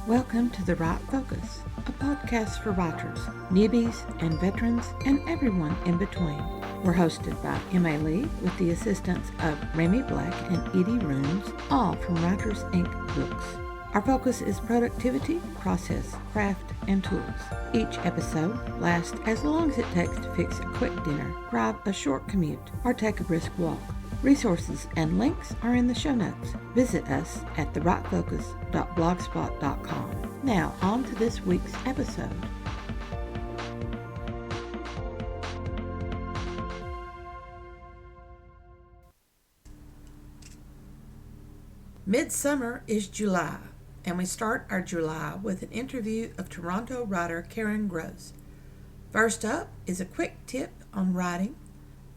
Welcome to The Right Focus, a podcast for writers, newbies, and veterans, and everyone in between. We're hosted by M.A. Lee with the assistance of Remy Black and Edie Rooms, all from Writers Inc. Books. Our focus is productivity, process, craft, and tools. Each episode lasts as long as it takes to fix a quick dinner, drive a short commute, or take a brisk walk. Resources and links are in the show notes. Visit us at therightfocus.blogspot.com. Now, on to this week's episode. Midsummer is July, and we start our July with an interview of Toronto writer Karen Grose. First up is a quick tip on writing.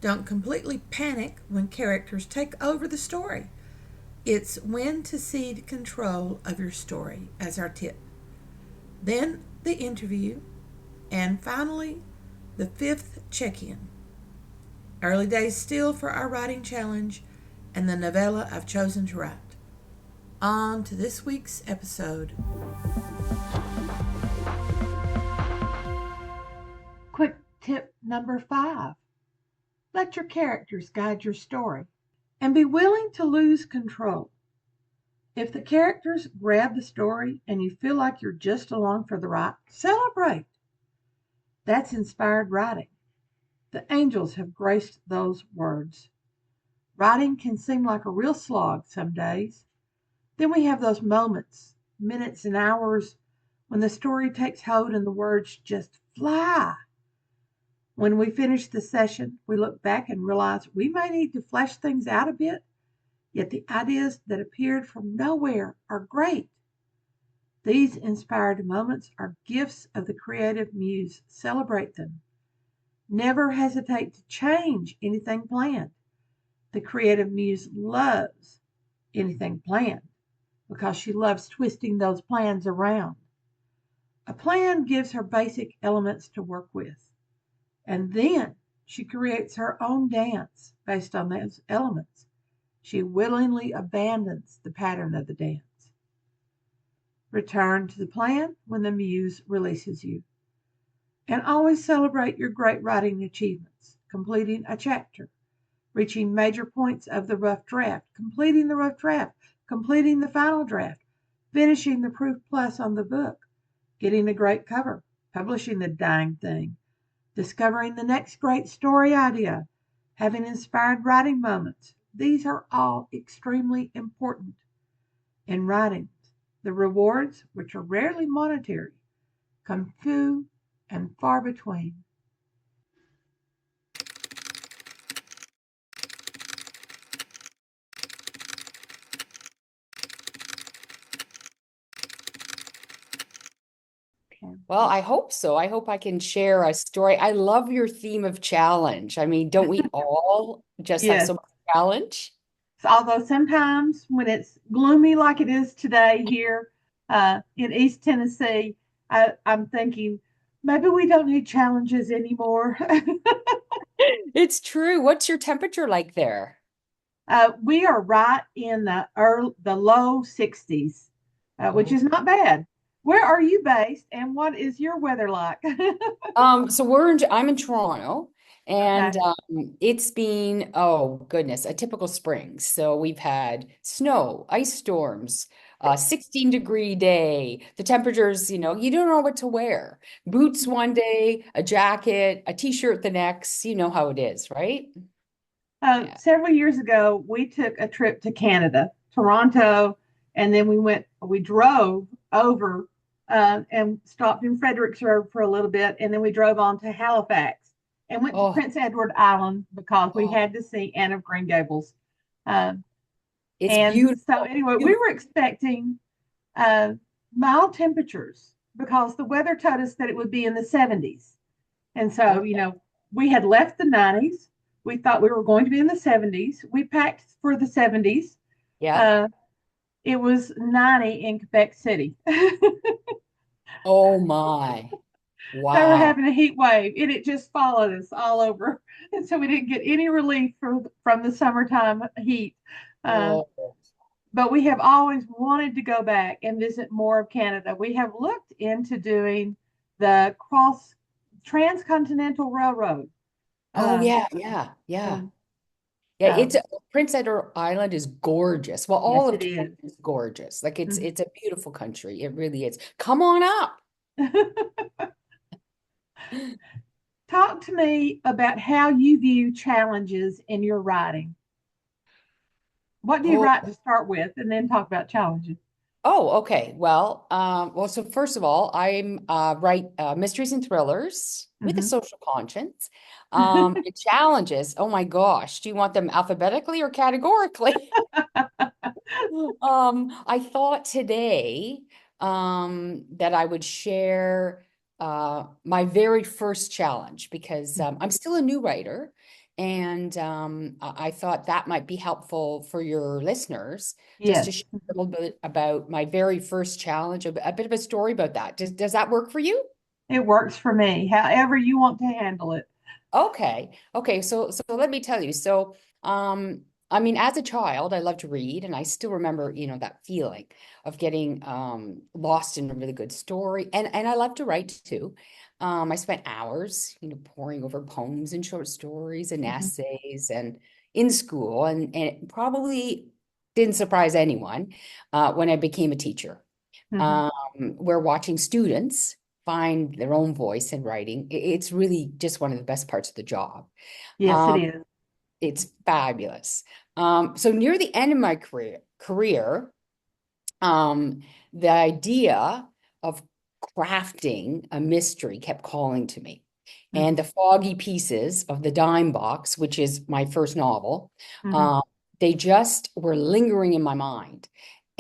Don't completely panic when characters take over the story. It's when to cede control of your story as our tip. Then the interview, and finally, the fifth check-in. Early days still for our writing challenge and the novella I've chosen to write. On to this week's episode. Quick tip number 5. Let your characters guide your story and be willing to lose control. If the characters grab the story and you feel like you're just along for the ride, celebrate. That's inspired writing. The angels have graced those words. Writing can seem like a real slog some days. Then we have those moments, minutes and hours, when the story takes hold and the words just fly. When we finish the session, we look back and realize we may need to flesh things out a bit, yet the ideas that appeared from nowhere are great. These inspired moments are gifts of the creative muse. Celebrate them. Never hesitate to change anything planned. The creative muse loves anything planned because she loves twisting those plans around. A plan gives her basic elements to work with. And then she creates her own dance based on those elements. She willingly abandons the pattern of the dance. Return to the plan when the muse releases you. And always celebrate your great writing achievements, completing a chapter, reaching major points of the rough draft, completing the rough draft, completing the final draft, finishing the proof plus on the book, getting a great cover, publishing the dang thing, discovering the next great story idea, having inspired writing moments. These are all extremely important in writing. The rewards, which are rarely monetary, come few and far between. Well, I hope so. I hope I can share a story. I love your theme of challenge. I mean, don't we all just have Yes. so much challenge? Although sometimes when it's gloomy like it is today here in East Tennessee, I'm thinking maybe we don't need challenges anymore. It's true. What's your temperature like there? We are right in the low 60s, which Oh. is not bad. Where are you based, and what is your weather like? So I'm in Toronto, and Okay. it's been, oh goodness, a typical spring. So we've had snow, ice storms, 16-degree day. The temperatures, you don't know what to wear. Boots one day, a jacket, a t-shirt the next. You know how it is, right? Yeah. Several years ago, we took a trip to Canada, Toronto, and then we drove over and stopped in Fredericksburg for a little bit, and then we drove on to Halifax and went to Oh, Prince Edward Island because we oh, had to see Anne of Green Gables. Um, it's and so, beautiful. anyway, we were expecting uh, mild temperatures because the weather told us that it would be in the 70s. And so, Okay. we had left the 90s. We thought we were going to be in the 70s. We packed for the 70s. Yeah. Uh, it was 90 in Quebec City. They Oh my. were Wow. having a heat wave, and it just followed us all over. And so we didn't get any relief from the summertime heat. Uh, Oh. but we have always wanted to go back and visit more of Canada. We have looked into doing the cross transcontinental railroad. Oh Um, yeah, yeah, yeah. so, Yeah, so it's Prince Edward Island is gorgeous. Well, yes, all of it Canada is. is gorgeous. Like Mhm. it's a beautiful country. It really is. Come on up. Talk to me about how you view challenges in your writing. What do you Oh, write to start with, and then talk about challenges? oh, okay. Well, so first of all, I'm write mysteries and thrillers with a Hmm. social conscience. And challenges. Oh my gosh, do you want them alphabetically or categorically? I thought today that I would share my very first challenge because I'm still a new writer, and I thought that might be helpful for your listeners just to Yes, share a little bit about my very first challenge, a bit of a story about that. Does that work for you? it works for me. However you want to handle it. Okay. Okay. So let me tell you. I mean, as a child, I loved to read, and I still remember, that feeling of getting lost in a really good story. And I love to write too. I spent hours, poring over poems and short stories and Hmm. essays and in school, and it probably didn't surprise anyone when I became a teacher. Hmm. Um, we're watching students find their own voice in writing. It's really just one of the best parts of the job. Yes, it Um, is. it's fabulous. So near the end of my career, um, the idea of crafting a mystery kept calling to me. And Hmm. the foggy pieces of the dime box, which is my first novel, Hmm. um, they just were lingering in my mind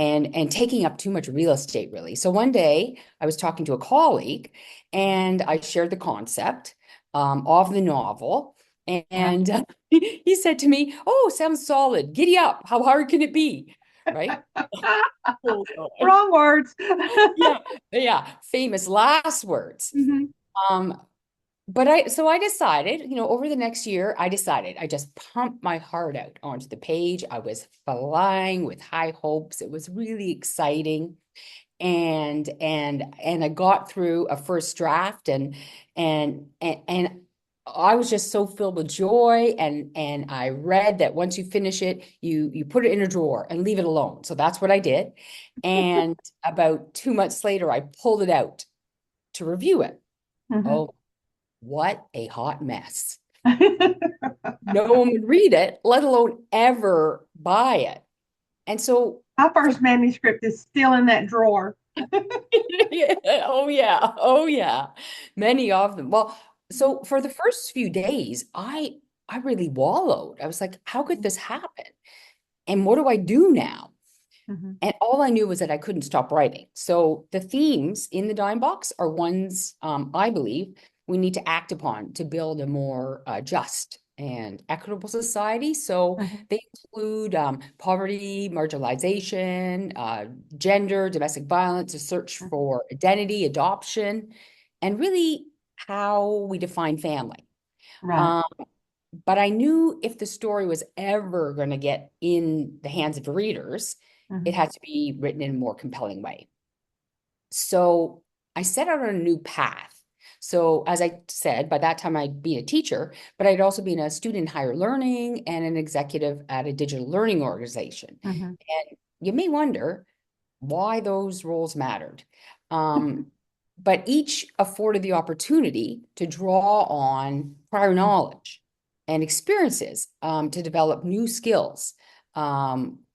and taking up too much real estate, really. So one day I was talking to a colleague and I shared the concept of the novel. Uh-huh. And he said to me, "Oh, sounds solid. Giddy up. How hard can it be?" Right? Oh, God. Wrong words. Yeah, yeah, famous last words. Hmm. Um, so I decided, over the next year, I just pumped my heart out onto the page. I was flying with high hopes. It was really exciting. And I got through a first draft and I was just so filled with joy. And I read that once you finish it, you put it in a drawer and leave it alone. So that's what I did. And about 2 months later, I pulled it out to review it. Hmm. Oh, what a hot mess. No one would read it, let alone ever buy it. And so My for first manuscript is still in that drawer. oh yeah, oh yeah, many of them. Well, so for the first few days, I really wallowed. I was like, how could this happen? And what do I do now? Hmm. And all I knew was that I couldn't stop writing. So the themes in the dime box are ones I believe we need to act upon to build a more just and equitable society. So Hmm. they include poverty, marginalization, gender, domestic violence, a search for identity, adoption, and really how we define family. Right. Um, but I knew if the story was ever going to get in the hands of the readers, it Hmm. had to be written in a more compelling way. So I set out on a new path. So, as I said, by that time I'd been a teacher, but I'd also been a student in higher learning and an executive at a digital learning organization. Hmm. And you may wonder why those roles mattered. Um, but each afforded the opportunity to draw on prior knowledge and experiences to develop new skills,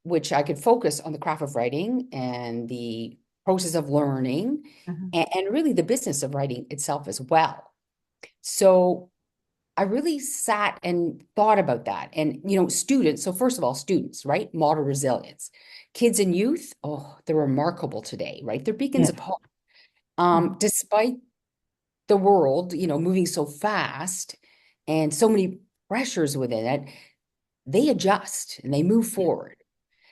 which I could focus on the craft of writing and the process of learning Hmm. and really the business of writing itself as well. So I really sat and thought about that. And, students, so first of all, students, right? Model resilience. Kids and youth, oh, they're remarkable today, right? They're beacons Yes. of hope. Hmm. Despite the world, moving so fast and so many pressures within it, they adjust and they move Yes. forward.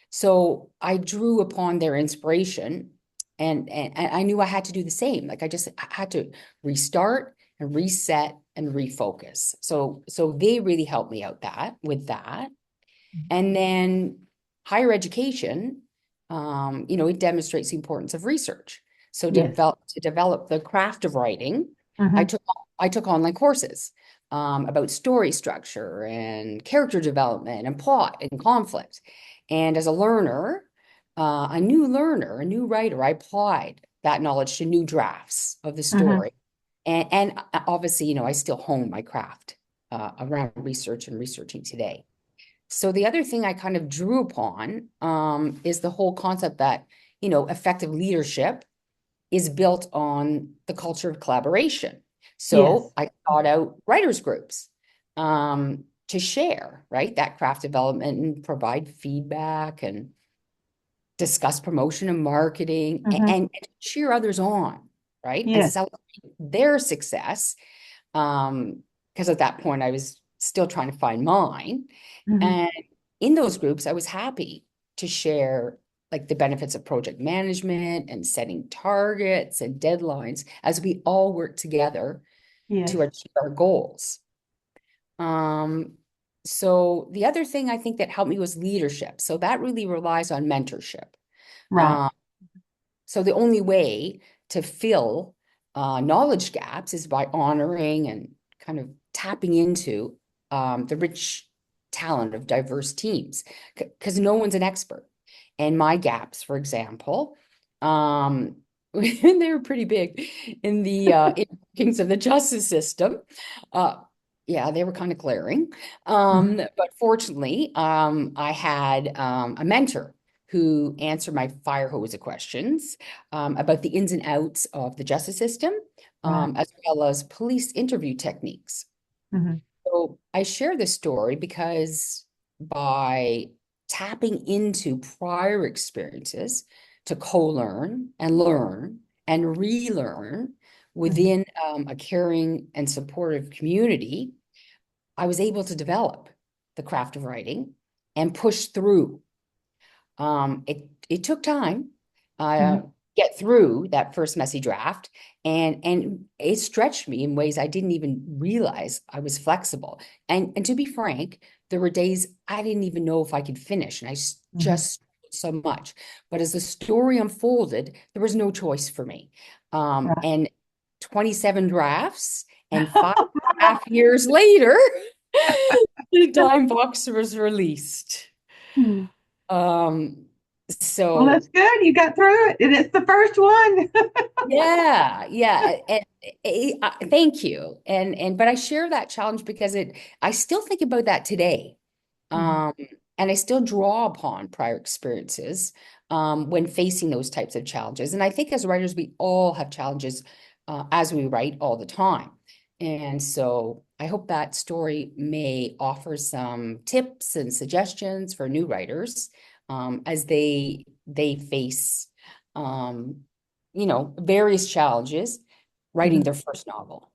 So I drew upon their inspiration and I knew I had to do the same. Like I had to restart and reset and refocus. So they really helped me out with that. And then higher education. it demonstrates the importance of research. So Yes. to develop the craft of writing, I Hmm. took I took online courses about story structure and character development and plot and conflict. And as a learner, a new writer, I applied that knowledge to new drafts of the Hmm. story. And obviously, I still hone my craft around research and researching today. So the other thing I kind of drew upon is the whole concept that, effective leadership is built on the culture of collaboration. So Yes. I sought out writers groups to share, right, that craft development and provide feedback and discuss promotion and marketing Hmm. and cheer others on, right, and Yes. celebrate their success. Because at that point I was still trying to find mine. Hmm. And in those groups, I was happy to share like the benefits of project management and setting targets and deadlines as we all work together Yes. to achieve our goals. Um, so the other thing I think that helped me was leadership. So that really relies on mentorship. Right. Um, so the only way to fill knowledge gaps is by honoring and kind of tapping into the rich talent of diverse teams, because no one's an expert. And my gaps, for example, they were pretty big in the workings of the justice system. Uh, yeah, they were kind of glaring. Hmm. But fortunately, I had a mentor who answered my fire hose of questions about the ins and outs of the justice system, Right. as well as police interview techniques. Hmm. So I share this story because by tapping into prior experiences to co-learn and learn and relearn Hmm. within a caring and supportive community, I was able to develop the craft of writing and push through. It took time Hmm. uh, get through that first messy draft, and it stretched me in ways I didn't even realize I was flexible. And to be frank, there were days I didn't even know if I could finish, and Hmm. just so much. But as the story unfolded, there was no choice for me. Right. And 27 drafts and 5.5 years later, the dime box was released. Hmm. Um, Well, that's so good. You got through it, and it's the first one. yeah, yeah. Thank you. But I share that challenge because I still think about that today. Mhm. Um, and I still draw upon prior experiences when facing those types of challenges. And I think as writers, we all have challenges as we write all the time. And so I hope that story may offer some tips and suggestions for new writers as they face various challenges writing Mhm. their first novel.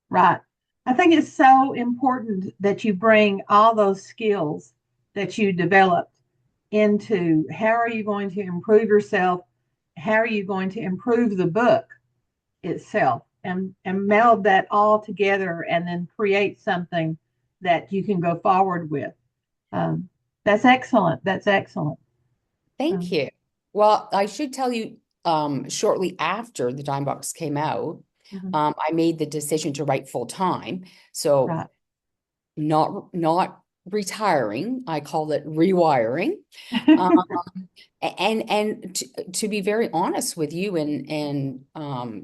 Right. I think it's so important that you bring all those skills that you developed into how are you going to improve yourself? How are you going to improve the book itself? And meld that all together and then create something that you can go forward with. Um, that's excellent. That's excellent. Thank Um, you. Well, I should tell you, shortly after the Dime Box came out, mhm. I made the decision to write full time. So Right. not retiring, I call it rewiring. Um, and to be very honest with you and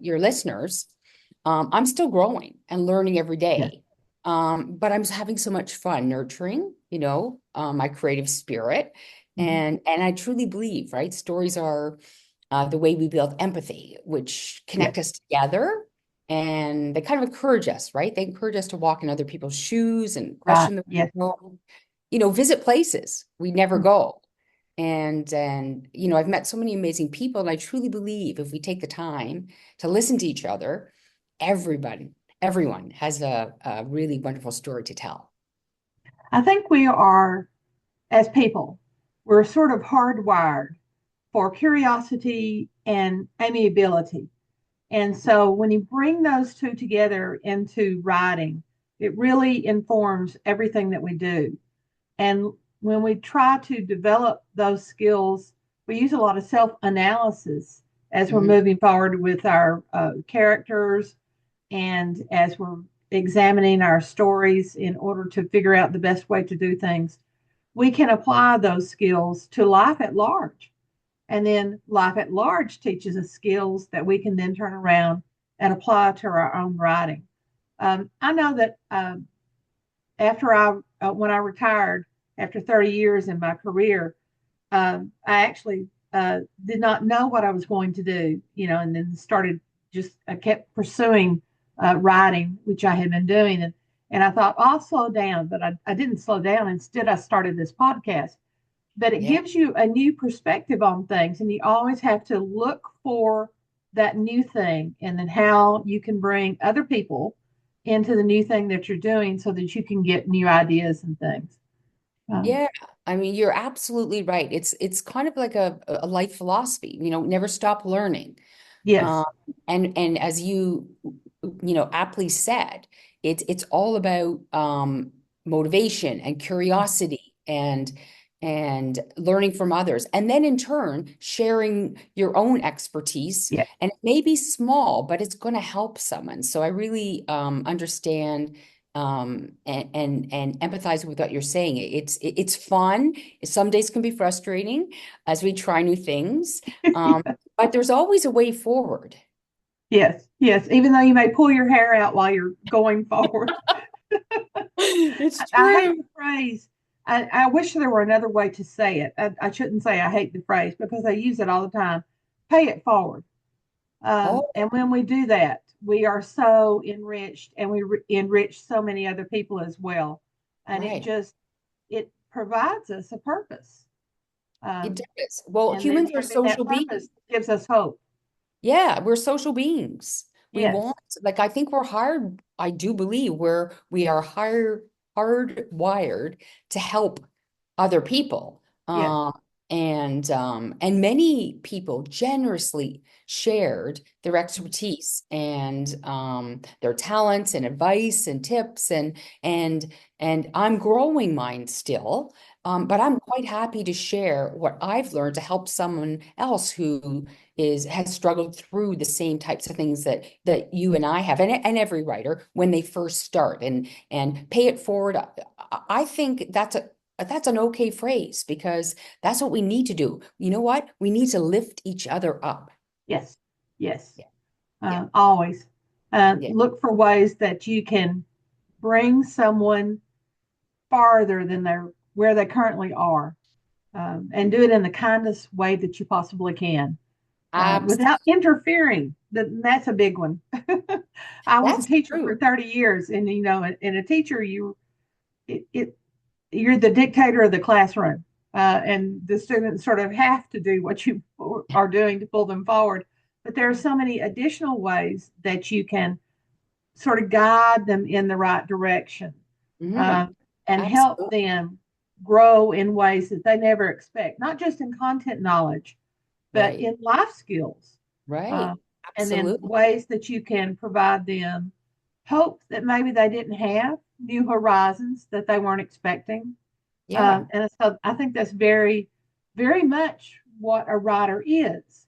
your listeners, I'm still growing and learning every Yeah. day. But I'm having so much fun nurturing, my creative spirit. Mhm. And I truly believe, right? Stories are the way we build empathy, which Yes. connect us together and they kind of encourage us, right? They encourage us to walk in other people's shoes and Right. question the Yes. world, visit places we never Mhm. go. And I've met so many amazing people, and I truly believe if we take the time to listen to each other, everyone has a really wonderful story to tell. I think we are, as people, we're sort of hardwired for curiosity and amiability. And so when you bring those two together into writing, it really informs everything that we do. And when we try to develop those skills we use a lot of self-analysis as we're Hmm. moving forward with our characters and as we're examining our stories in order to figure out the best way to do things. We can apply those skills to life at large. And then life at large teaches us skills that we can then turn around and apply to our own writing. I know that after when I retired after 30 years in my career, I actually did not know what I was going to do, and then I kept pursuing writing, which I had been doing. And I thought, I'll slow down, but I didn't slow down. Instead, I started this podcast. But it Yeah. gives you a new perspective on things, and you always have to look for that new thing and then how you can bring other people into the new thing that you're doing so that you can get new ideas and things. Um, Yeah, I mean, you're absolutely right. It's kind of like a life philosophy, never stop learning. Um, yes, and as aptly said, it's all about motivation and curiosity and learning from others, and then in turn sharing your own expertise. yeah, And it may be small, but it's going to help someone. So I really understand and empathize with what you're saying. It's fun. Some days can be frustrating as we try new things. But there's always a way forward. yes, yes. Even though you may pull your hair out while you're going forward. It's I hate true. the phrase. I wish there were another way to say it. I shouldn't say I hate the phrase because I use it all the time. Pay it forward. Oh, And when we do that, we are so enriched and enrich so many other people as well. And right. it provides us a purpose. It Um, does. Well, and then humans are having that social beings. purpose gives us hope. Yeah, we're social beings. We Yes, want, like, I think we're hard, I do believe we are hardwired to help other people. yes, And many people generously shared their expertise and their talents and advice and tips and I'm growing mine still. But I'm quite happy to share what I've learned to help someone else who has struggled through the same types of things that you and I have, and every writer when they first start and pay it forward. I think that's an okay phrase because that's what we need to do. You know what? We need to lift each other up. yes, yes. Yeah, yeah, Always yeah. look for ways that you can bring someone farther than where they currently are, and do it in the kindest way that you possibly can, without Absolutely. interfering. That's a big one. I was a That's teacher for true. 30 years, and in a teacher, it, it you're the dictator of the classroom, and the students sort of have to do what you are doing to pull them forward. But there are so many additional ways that you can sort of guide them in the right direction, Hmm. uh, and help Absolutely. them grow in ways that they never expect, not just in content knowledge, but Right. in life skills, uh, Right. and then Absolutely. ways that you can provide them hope that maybe they didn't have, new horizons that they weren't expecting. Yeah. And so I think that's very, very much what a writer is,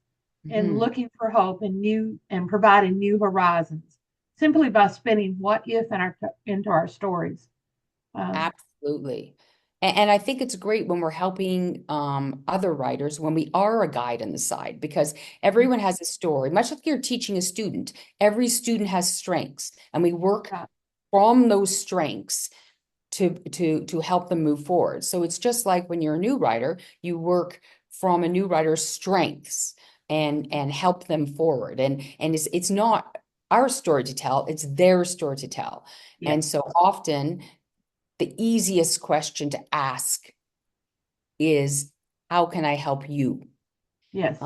in Hmm. looking for hope and providing new horizons simply by spinning what if into our stories. Um, Absolutely. And I think it's great when we're helping other writers, when we are a guide on the side, because everyone has a story. Much like you're teaching a student, every student has strengths, and we work yeah, from those strengths to help them move forward. So it's just like when you're a new writer, you work from a new writer's strengths and help them forward. And it's not our story to tell, it's their story to tell. And yes, so often the easiest question to ask is, how can I help you? yes,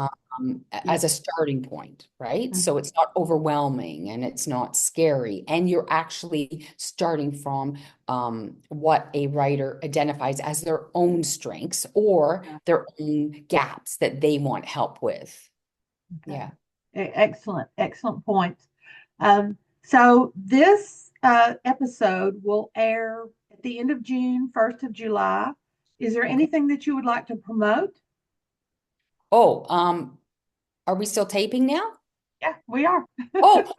As yes, a starting point, right? So mhm, it's not overwhelming and it's not scary. And you're actually starting from what a writer identifies as their own strengths or yeah, their own gaps that they want help with. okay. Yeah. Excellent, excellent points. So this episode will air at the end of June, 1st of July. Is there Okay. anything that you would like to promote? Oh, are we still taping now? Yeah, we are. Oh,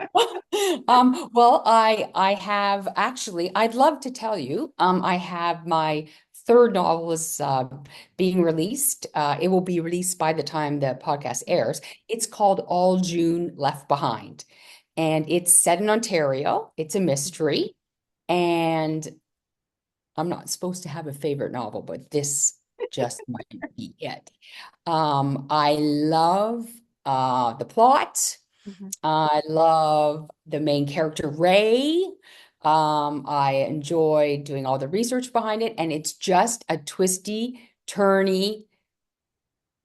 well, I have actually, I'd love to tell you, I have my third novel is being released. It will be released by the time the podcast airs. It's called All June Left Behind, and it's set in Ontario. It's a mystery, and I'm not supposed to have a favorite novel, but this just might be it. I love the plot. Mhm. I love the main character, Ray. I enjoy doing all the research behind it, and it's just a twisty, turny,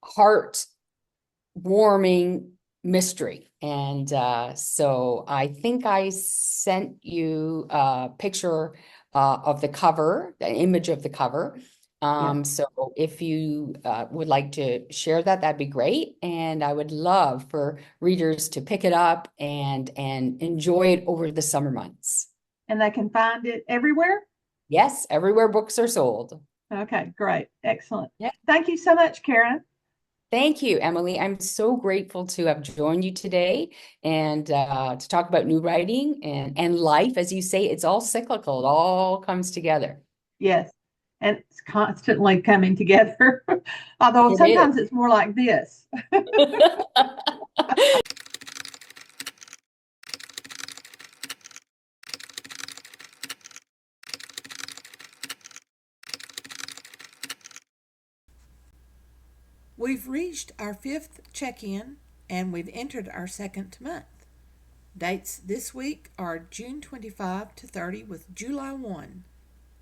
heart-warming mystery. And so I think I sent you a picture of the cover, the image of the cover. Yes. So if you would like to share that, that'd be great. And I would love for readers to pick it up and enjoy it over the summer months. And they can find it everywhere? Yes, everywhere books are sold. Okay, great. Excellent. Yeah. Thank you so much, Karen. Thank you, Emily. I'm so grateful to have joined you today and to talk about new writing and life. As you say, it's all cyclical. It all comes together. Yes. And it's constantly coming together. Although It is. sometimes it's more like this. We've reached our fifth check-in and we've entered our second month. Dates this week are June 25 to 30 with July 1.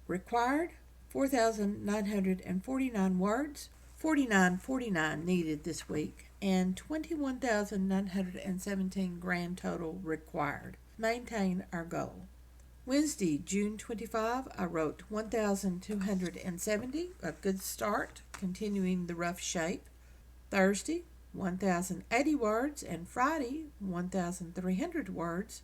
Required 4,949 words, 4949 needed this week, and 21,917 grand total required. Maintain our goal. Wednesday, June 25, I wrote 1,270, a good start, continuing the rough shape. Thursday, 1,080 words, and Friday, 1,300 words,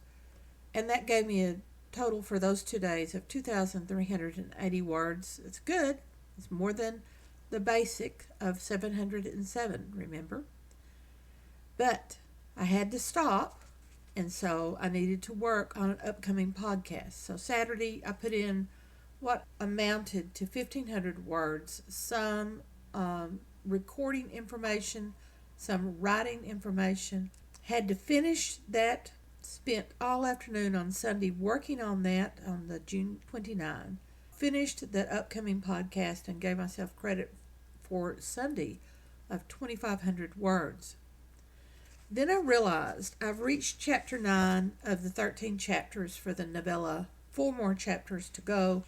and that gave me a total for those 2 days of 2,380 words. It's good. It's more than the basic of 707, remember? But I had to stop, and so I needed to work on an upcoming podcast. So Saturday, I put in what amounted to 1,500 words, some recording information, some writing information. Had to finish that. Spent all afternoon on Sunday working on that on the June 29. Finished that upcoming podcast and gave myself credit for Sunday of 2,500 words. Then I realized I've reached chapter 9 of the 13 chapters for the novella. 4 more chapters to go.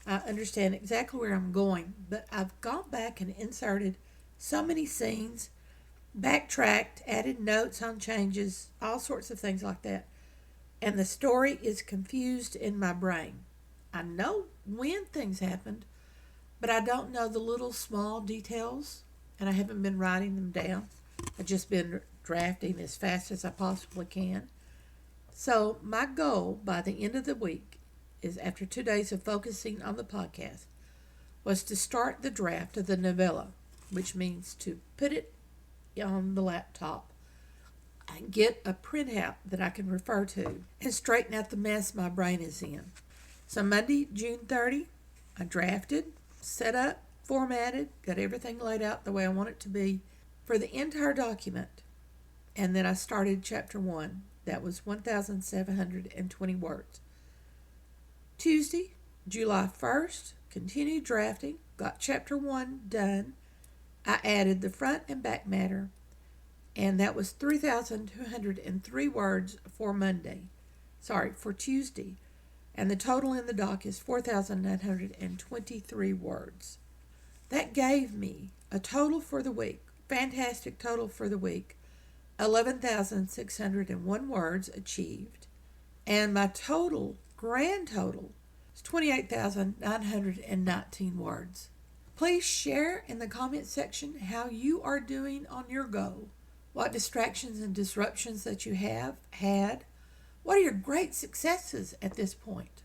I understand exactly where I'm going, but I've gone back and inserted so many scenes, backtracked, added notes on changes, all sorts of things like that. And the story is confused in my brain. I know when things happened, but I don't know the little small details, and I haven't been writing them down. I've just been drafting as fast as I possibly can. So my goal by the end of the week is, after 2 days of focusing on the podcast, was to start the draft of the novella, which means to put it on the laptop and get a printout that I can refer to and straighten out the mess my brain is in. So Monday, June 30, I drafted, set up, formatted, got everything laid out the way I want it to be for the entire document. And then I started chapter 1. That was 1,720 words. Tuesday, July 1st, continued drafting, got chapter 1 done. I added the front and back matter, and that was 3,203 words for for Tuesday. And the total in the doc is 4,923 words. That gave me a total for the week, fantastic total for the week, 11,601 words achieved. And my total, grand total, is 28,919 words. Please share in the comment section how you are doing on your goal. What distractions and disruptions that you have had. What are your great successes at this point?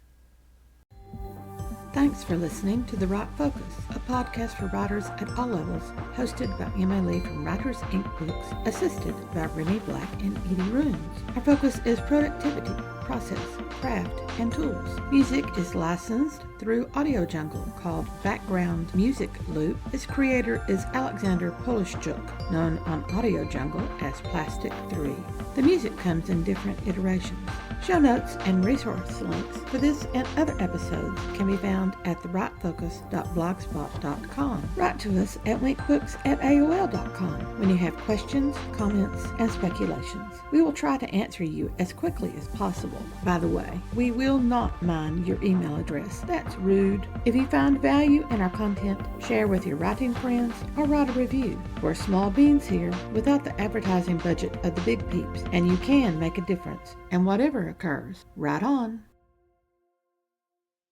Thanks for listening to The Write Focus, a podcast for writers at all levels, hosted by Emma Lee from Writers Inc. Books, assisted by Remy Black and Edie Runes. Our focus is productivity, process, craft, and tools. Music is licensed through Audio Jungle, called Background Music Loop. Its creator is Alexander Polishchuk, known on Audio Jungle as Plastic 3. The music comes in different iterations. Show notes and resource links for this and other episodes can be found at thewritefocus.blogspot.com. Write to us at winkbooks@aol.com when you have questions, comments, and speculations. We will try to answer you as quickly as possible. By the way, we will not mind your email address. That's rude. If you find value in our content, share with your writing friends or write a review. We're small beans here without the advertising budget of the big peeps, and you can make a difference. And whatever occurs, write on.